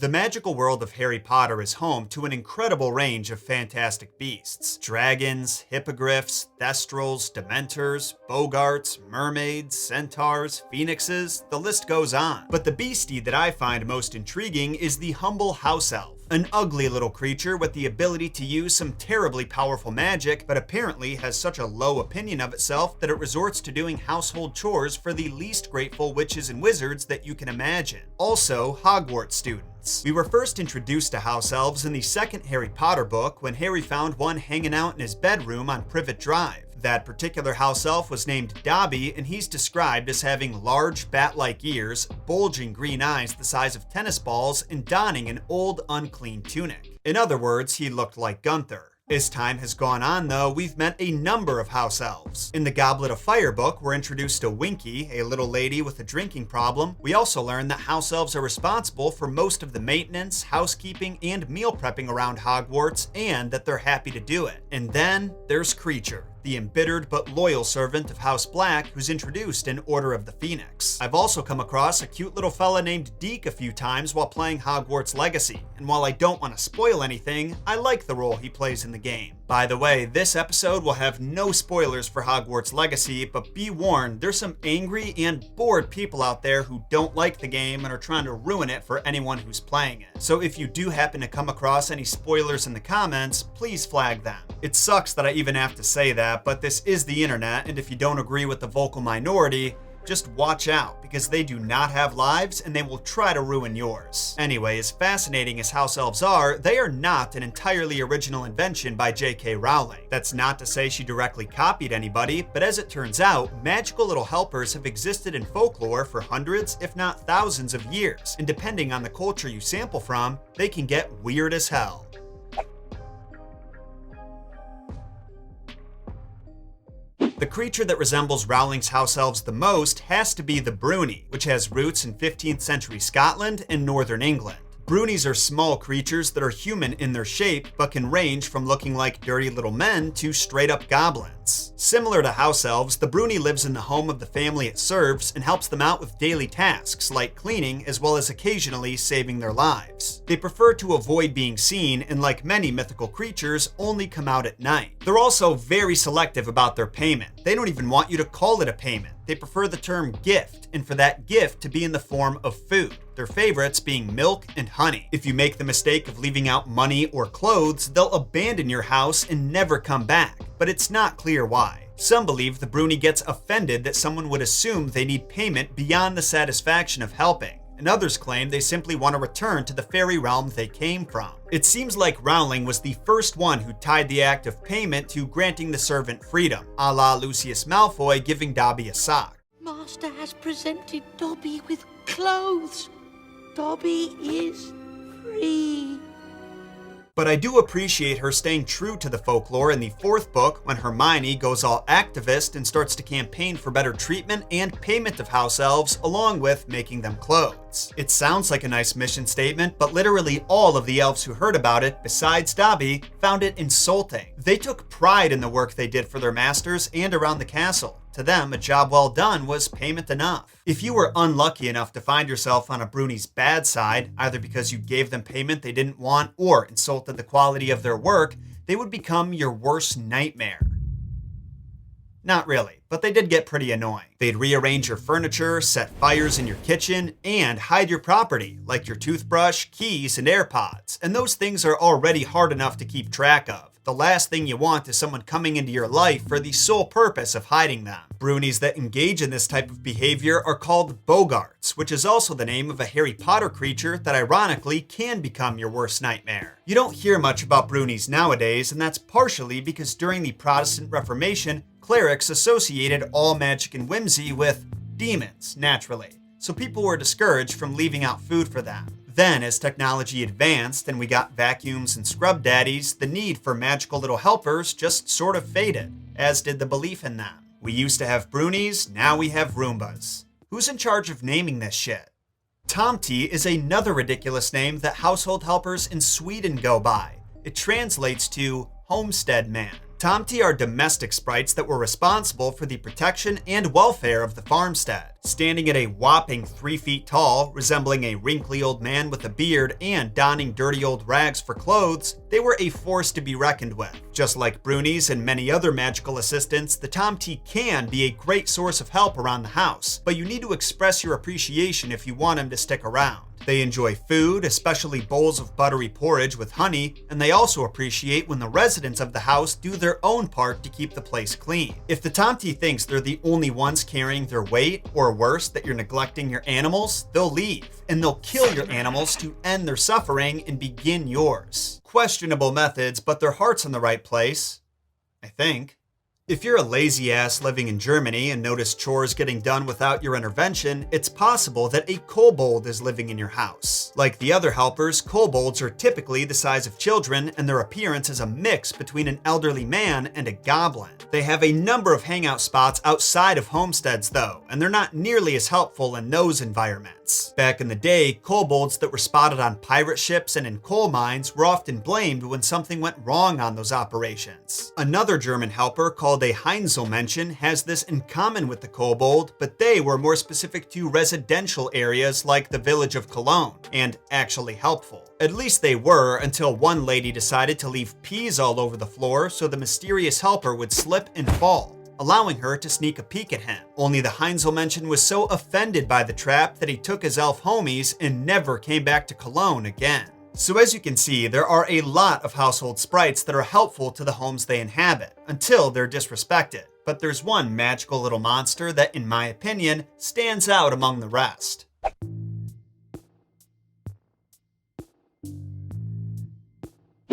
The magical world of Harry Potter is home to an incredible range of fantastic beasts. Dragons, hippogriffs, thestrals, dementors, bogarts, mermaids, centaurs, phoenixes, the list goes on. But the beastie that I find most intriguing is the humble house elf. An ugly little creature with the ability to use some terribly powerful magic, but apparently has such a low opinion of itself that it resorts to doing household chores for the least grateful witches and wizards that you can imagine. Also, Hogwarts students. We were first introduced to house elves in the second Harry Potter book when Harry found one hanging out in his bedroom on Privet Drive. That particular house elf was named Dobby, and he's described as having large bat-like ears, bulging green eyes the size of tennis balls, and donning an old, unclean tunic. In other words, he looked like Gunther. As time has gone on, though, we've met a number of house elves. In the Goblet of Fire book, we're introduced to Winky, a little lady with a drinking problem. We also learn that house elves are responsible for most of the maintenance, housekeeping, and meal prepping around Hogwarts, and that they're happy to do it. And then there's Kreacher, the embittered but loyal servant of House Black who's introduced in Order of the Phoenix. I've also come across a cute little fella named Deke a few times while playing Hogwarts Legacy, and while I don't want to spoil anything, I like the role he plays in the game. By the way, this episode will have no spoilers for Hogwarts Legacy, but be warned, there's some angry and bored people out there who don't like the game and are trying to ruin it for anyone who's playing it. So if you do happen to come across any spoilers in the comments, please flag them. It sucks that I even have to say that, but this is the internet, and if you don't agree with the vocal minority, just watch out, because they do not have lives and they will try to ruin yours. Anyway, as fascinating as house elves are, they are not an entirely original invention by J.K. Rowling. That's not to say she directly copied anybody, but as it turns out, magical little helpers have existed in folklore for hundreds, if not thousands of years, and depending on the culture you sample from, they can get weird as hell. The creature that resembles Rowling's house elves the most has to be the Bruni, which has roots in 15th century Scotland and northern England. Brunies are small creatures that are human in their shape, but can range from looking like dirty little men to straight up goblins. Similar to house elves, the Bruni lives in the home of the family it serves and helps them out with daily tasks like cleaning as well as occasionally saving their lives. They prefer to avoid being seen and, like many mythical creatures, only come out at night. They're also very selective about their payment. They don't even want you to call it a payment. They prefer the term gift, and for that gift to be in the form of food, their favorites being milk and honey. If you make the mistake of leaving out money or clothes, they'll abandon your house and never come back, but it's not clear why. Some believe the Bruni gets offended that someone would assume they need payment beyond the satisfaction of helping, and others claim they simply want to return to the fairy realm they came from. It seems like Rowling was the first one who tied the act of payment to granting the servant freedom, a la Lucius Malfoy giving Dobby a sock. Master has presented Dobby with clothes. Dobby is free. But I do appreciate her staying true to the folklore in the fourth book when Hermione goes all activist and starts to campaign for better treatment and payment of house elves along with making them clothes. It sounds like a nice mission statement, but literally all of the elves who heard about it, besides Dobby, found it insulting. They took pride in the work they did for their masters and around the castle. To them, a job well done was payment enough. If you were unlucky enough to find yourself on a Bruni's bad side, either because you gave them payment they didn't want or insulted the quality of their work, they would become your worst nightmare. Not really, but they did get pretty annoying. They'd rearrange your furniture, set fires in your kitchen, and hide your property, like your toothbrush, keys, and AirPods. And those things are already hard enough to keep track of. The last thing you want is someone coming into your life for the sole purpose of hiding them. Brunies that engage in this type of behavior are called bogarts, which is also the name of a Harry Potter creature that ironically can become your worst nightmare. You don't hear much about Brunies nowadays, and that's partially because during the Protestant Reformation, clerics associated all magic and whimsy with demons, naturally. So people were discouraged from leaving out food for them. Then, as technology advanced and we got vacuums and scrub daddies, the need for magical little helpers just sort of faded, as did the belief in them. We used to have Brunies, now we have Roombas. Who's in charge of naming this shit? Tomty is another ridiculous name that household helpers in Sweden go by. It translates to homestead man. Tomti are domestic sprites that were responsible for the protection and welfare of the farmstead. Standing at a whopping 3 feet tall, resembling a wrinkly old man with a beard and donning dirty old rags for clothes, they were a force to be reckoned with. Just like Brunies and many other magical assistants, the Tomti can be a great source of help around the house, but you need to express your appreciation if you want them to stick around. They enjoy food, especially bowls of buttery porridge with honey, and they also appreciate when the residents of the house do their own part to keep the place clean. If the Tomti thinks they're the only ones carrying their weight, or worse, that you're neglecting your animals, they'll leave, and they'll kill your animals to end their suffering and begin yours. Questionable methods, but their heart's in the right place, I think. If you're a lazy ass living in Germany and notice chores getting done without your intervention, it's possible that a kobold is living in your house. Like the other helpers, kobolds are typically the size of children, and their appearance is a mix between an elderly man and a goblin. They have a number of hangout spots outside of homesteads though, and they're not nearly as helpful in those environments. Back in the day, kobolds that were spotted on pirate ships and in coal mines were often blamed when something went wrong on those operations. Another German helper called a Heinzelmännchen has this in common with the kobold, but they were more specific to residential areas like the village of Cologne, and actually helpful. At least they were, until one lady decided to leave peas all over the floor so the mysterious helper would slip and fall, allowing her to sneak a peek at him. Only the Heinzelmännchen was so offended by the trap that he took his elf homies and never came back to Cologne again. So as you can see, there are a lot of household sprites that are helpful to the homes they inhabit, until they're disrespected. But there's one magical little monster that, in my opinion, stands out among the rest.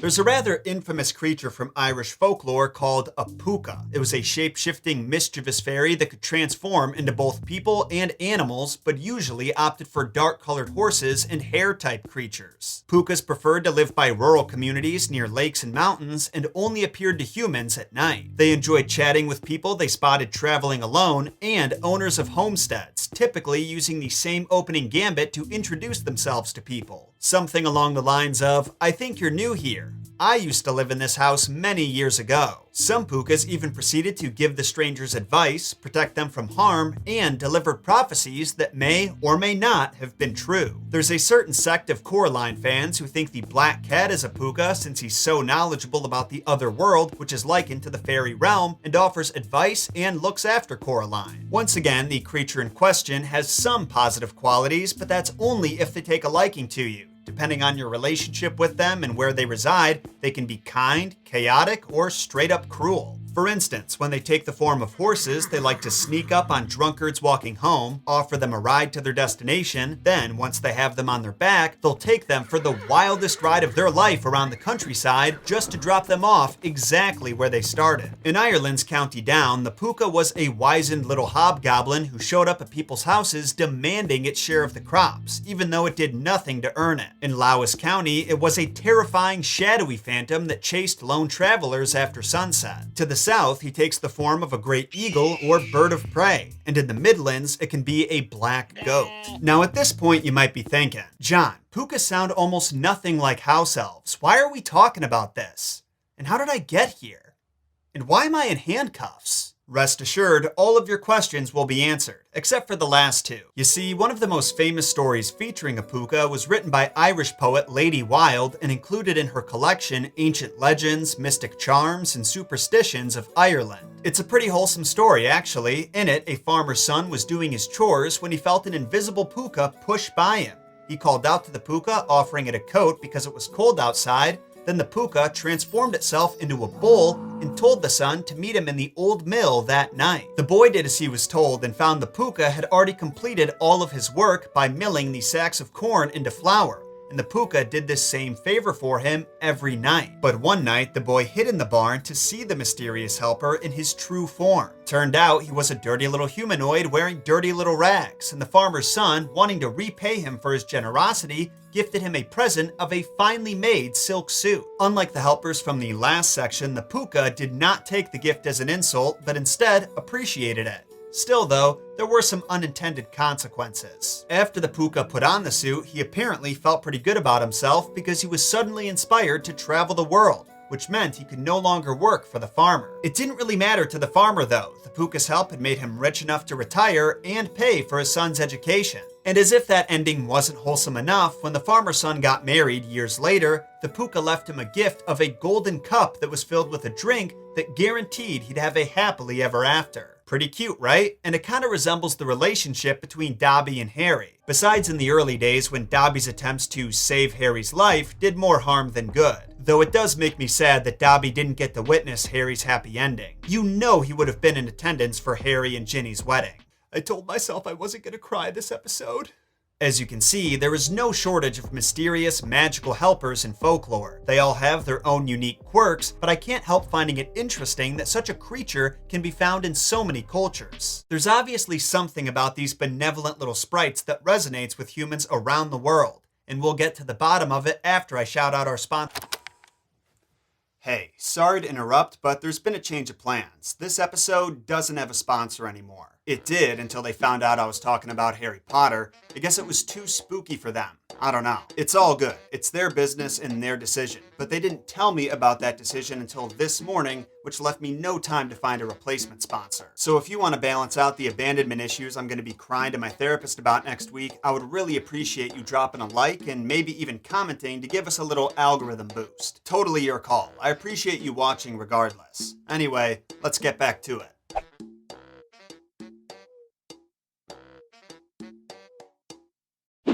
There's a rather infamous creature from Irish folklore called a Puca. It was a shape-shifting, mischievous fairy that could transform into both people and animals, but usually opted for dark-colored horses and hare-type creatures. Pucas preferred to live by rural communities near lakes and mountains, and only appeared to humans at night. They enjoyed chatting with people they spotted traveling alone, and owners of homesteads, typically using the same opening gambit to introduce themselves to people. Something along the lines of, "I think you're new here. I used to live in this house many years ago." Some Pucas even proceeded to give the strangers advice, protect them from harm, and deliver prophecies that may or may not have been true. There's a certain sect of Coraline fans who think the Black Cat is a Puca since he's so knowledgeable about the other world, which is likened to the fairy realm, and offers advice and looks after Coraline. Once again, the creature in question has some positive qualities, but that's only if they take a liking to you. Depending on your relationship with them and where they reside, they can be kind, chaotic, or straight up cruel. For instance, when they take the form of horses, they like to sneak up on drunkards walking home, offer them a ride to their destination, then once they have them on their back, they'll take them for the wildest ride of their life around the countryside just to drop them off exactly where they started. In Ireland's County Down, the Puca was a wizened little hobgoblin who showed up at people's houses demanding its share of the crops, even though it did nothing to earn it. In Lowis County, it was a terrifying shadowy phantom that chased lone travelers after sunset. To the south, he takes the form of a great eagle or bird of prey, and in the Midlands, it can be a black goat. Now at this point, you might be thinking, John, Pucas sound almost nothing like house elves. Why are we talking about this? And how did I get here? And why am I in handcuffs? Rest assured, all of your questions will be answered, except for the last two. You see, one of the most famous stories featuring a Puca was written by Irish poet Lady Wilde and included in her collection Ancient Legends, Mystic Charms, and Superstitions of Ireland. It's a pretty wholesome story, actually. In it, a farmer's son was doing his chores when he felt an invisible Puca push by him. He called out to the Puca, offering it a coat because it was cold outside. Then the Puca transformed itself into a bull and told the son to meet him in the old mill that night. The boy did as he was told and found the Puca had already completed all of his work by milling the sacks of corn into flour. And the Puca did this same favor for him every night. But one night, the boy hid in the barn to see the mysterious helper in his true form. Turned out he was a dirty little humanoid wearing dirty little rags, and the farmer's son, wanting to repay him for his generosity, gifted him a present of a finely made silk suit. Unlike the helpers from the last section, the Puca did not take the gift as an insult, but instead appreciated it. Still though, there were some unintended consequences. After the Puca put on the suit, he apparently felt pretty good about himself because he was suddenly inspired to travel the world, which meant he could no longer work for the farmer. It didn't really matter to the farmer though. The Puca's help had made him rich enough to retire and pay for his son's education. And as if that ending wasn't wholesome enough, when the farmer's son got married years later, the Puca left him a gift of a golden cup that was filled with a drink that guaranteed he'd have a happily ever after. Pretty cute, right? And it kind of resembles the relationship between Dobby and Harry. Besides in the early days when Dobby's attempts to save Harry's life did more harm than good. Though it does make me sad that Dobby didn't get to witness Harry's happy ending. You know he would have been in attendance for Harry and Ginny's wedding. I told myself I wasn't going to cry this episode. As you can see, there is no shortage of mysterious, magical helpers in folklore. They all have their own unique quirks, but I can't help finding it interesting that such a creature can be found in so many cultures. There's obviously something about these benevolent little sprites that resonates with humans around the world, and we'll get to the bottom of it after I shout out our sponsor. Hey, sorry to interrupt, but there's been a change of plans. This episode doesn't have a sponsor anymore. It did until they found out I was talking about Harry Potter. I guess it was too spooky for them. I don't know. It's all good. It's their business and their decision. But they didn't tell me about that decision until this morning, which left me no time to find a replacement sponsor. So if you want to balance out the abandonment issues I'm going to be crying to my therapist about next week, I would really appreciate you dropping a like and maybe even commenting to give us a little algorithm boost. Totally your call. I appreciate you watching regardless. Anyway, let's get back to it.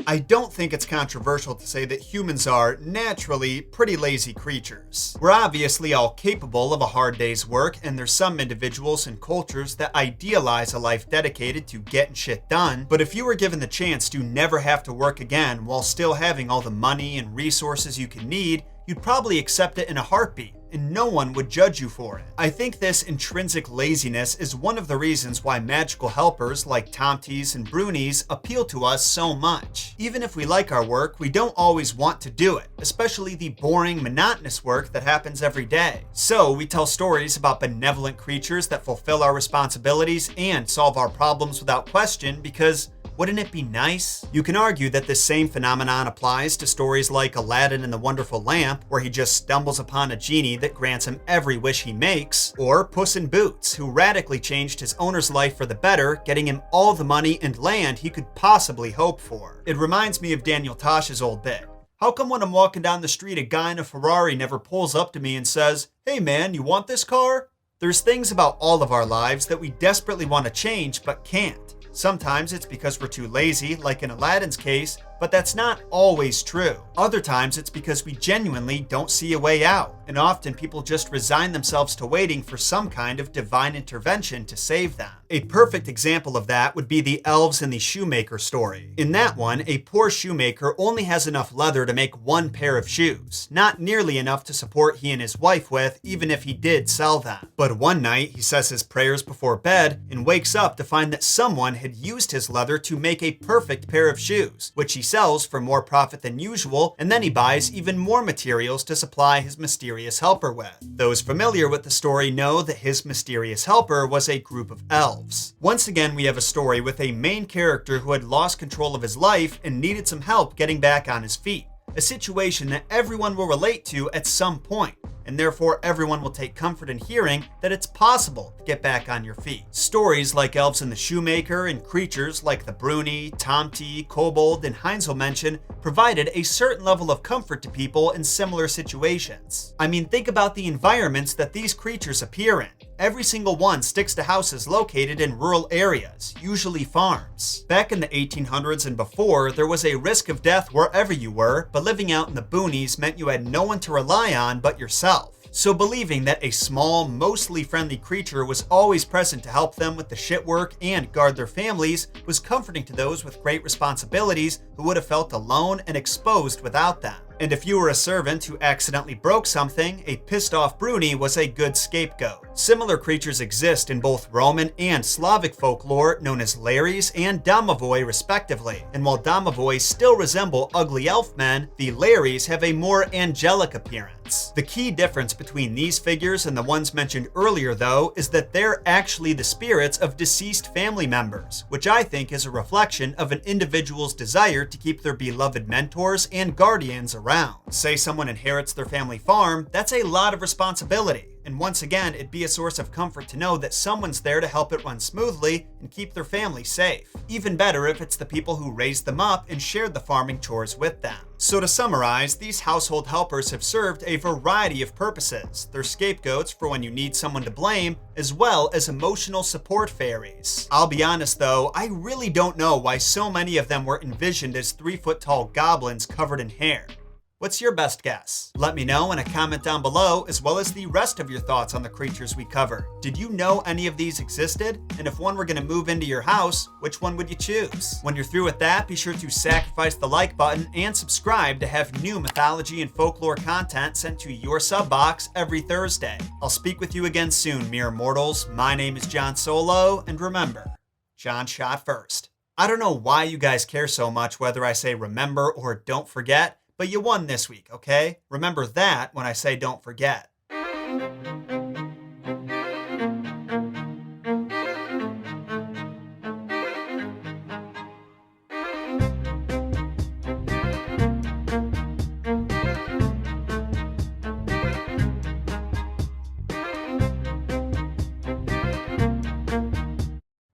I don't think it's controversial to say that humans are, naturally, pretty lazy creatures. We're obviously all capable of a hard day's work, and there's some individuals and cultures that idealize a life dedicated to getting shit done, but if you were given the chance to never have to work again while still having all the money and resources you can need, you'd probably accept it in a heartbeat, and no one would judge you for it. I think this intrinsic laziness is one of the reasons why magical helpers like Tomties and Brunies appeal to us so much. Even if we like our work, we don't always want to do it, especially the boring, monotonous work that happens every day. So we tell stories about benevolent creatures that fulfill our responsibilities and solve our problems without question because wouldn't it be nice? You can argue that this same phenomenon applies to stories like Aladdin and the Wonderful Lamp, where he just stumbles upon a genie that grants him every wish he makes, or Puss in Boots, who radically changed his owner's life for the better, getting him all the money and land he could possibly hope for. It reminds me of Daniel Tosh's old bit. How come when I'm walking down the street, a guy in a Ferrari never pulls up to me and says, "Hey man, you want this car?" There's things about all of our lives that we desperately want to change but can't. Sometimes it's because we're too lazy, like in Aladdin's case, but that's not always true. Other times it's because we genuinely don't see a way out, and often people just resign themselves to waiting for some kind of divine intervention to save them. A perfect example of that would be the Elves and the Shoemaker story. In that one, a poor shoemaker only has enough leather to make one pair of shoes, not nearly enough to support he and his wife with, even if he did sell them. But one night, he says his prayers before bed and wakes up to find that someone had used his leather to make a perfect pair of shoes, which he sells for more profit than usual, and then he buys even more materials to supply his mysterious helper with. Those familiar with the story know that his mysterious helper was a group of elves. Once again, we have a story with a main character who had lost control of his life and needed some help getting back on his feet. A situation that everyone will relate to at some point, and therefore everyone will take comfort in hearing that it's possible to get back on your feet. Stories like Elves and the Shoemaker and creatures like the Bruni, Tomty, Kobold, and Heinzel mention provided a certain level of comfort to people in similar situations. I mean, think about the environments that these creatures appear in. Every single one sticks to houses located in rural areas, usually farms. Back in the 1800s and before, there was a risk of death wherever you were, but living out in the boonies meant you had no one to rely on but yourself. So believing that a small, mostly friendly creature was always present to help them with the shit work and guard their families was comforting to those with great responsibilities who would have felt alone and exposed without them. And if you were a servant who accidentally broke something, a pissed-off Bruni was a good scapegoat. Similar creatures exist in both Roman and Slavic folklore, known as Fairies and Domoviye respectively. And while Domoviye still resemble ugly elf men, the Fairies have a more angelic appearance. The key difference between these figures and the ones mentioned earlier, though, is that they're actually the spirits of deceased family members, which I think is a reflection of an individual's desire to keep their beloved mentors and guardians around. around. Say someone inherits their family farm, that's a lot of responsibility. And once again, it'd be a source of comfort to know that someone's there to help it run smoothly and keep their family safe. Even better if it's the people who raised them up and shared the farming chores with them. So to summarize, these household helpers have served a variety of purposes. They're scapegoats for when you need someone to blame, as well as emotional support fairies. I'll be honest though, I really don't know why so many of them were envisioned as 3-foot-tall goblins covered in hair. What's your best guess? Let me know in a comment down below, as well as the rest of your thoughts on the creatures we cover. Did you know any of these existed? And if one were going to move into your house, which one would you choose? When you're through with that, be sure to sacrifice the like button and subscribe to have new mythology and folklore content sent to your sub box every Thursday. I'll speak with you again soon, mere mortals. My name is John Solo, and remember, John shot first. I don't know why you guys care so much whether I say remember or don't forget, but you won this week, okay? Remember that when I say don't forget.